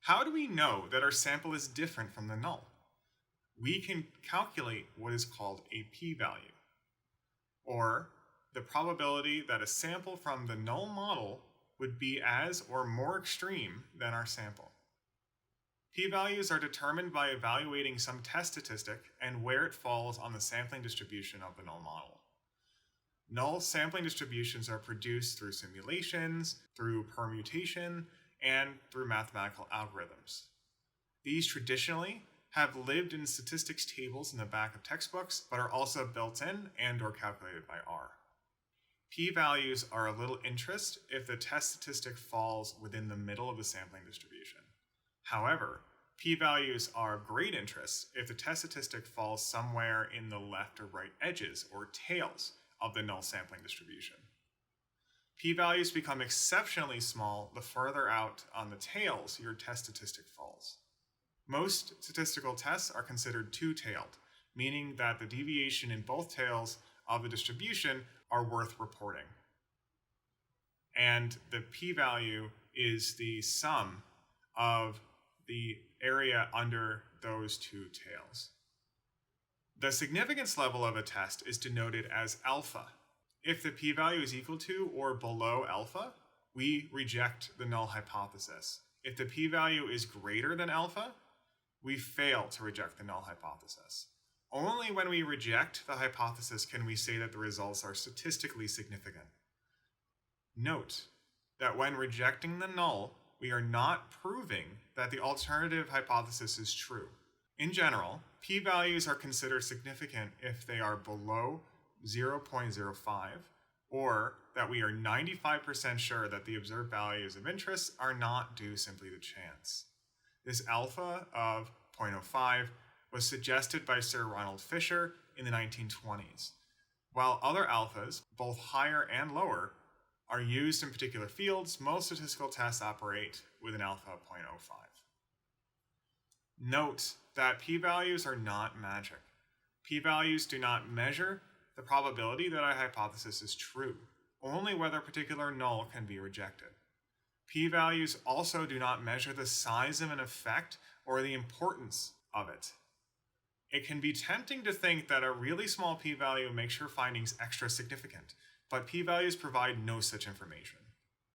How do we know that our sample is different from the null? We can calculate what is called a p-value, or the probability that a sample from the null model would be as or more extreme than our sample. P-values are determined by evaluating some test statistic and where it falls on the sampling distribution of the null model. Null sampling distributions are produced through simulations, through permutation, and through mathematical algorithms. These traditionally have lived in statistics tables in the back of textbooks, but are also built in and or calculated by R. P-values are of little interest if the test statistic falls within the middle of the sampling distribution. However, p-values are of great interest if the test statistic falls somewhere in the left or right edges or tails of the null sampling distribution. P-values become exceptionally small the further out on the tails your test statistic falls. Most statistical tests are considered two-tailed, meaning that the deviation in both tails of the distribution are worth reporting. And the p-value is the sum of the area under those two tails. The significance level of a test is denoted as alpha. If the p-value is equal to or below alpha, we reject the null hypothesis. If the p-value is greater than alpha, we fail to reject the null hypothesis. Only when we reject the hypothesis can we say that the results are statistically significant. Note that when rejecting the null, we are not proving that the alternative hypothesis is true. In general, p-values are considered significant if they are below 0.05, or that we are 95% sure that the observed values of interest are not due simply to chance. This alpha of 0.05 was suggested by Sir Ronald Fisher in the 1920s, while other alphas, both higher and lower, are used in particular fields. Most statistical tests operate with an alpha of 0.05. Note that p-values are not magic. P-values do not measure the probability that a hypothesis is true, only whether a particular null can be rejected. P-values also do not measure the size of an effect or the importance of it. It can be tempting to think that a really small p-value makes your findings extra significant, but p-values provide no such information.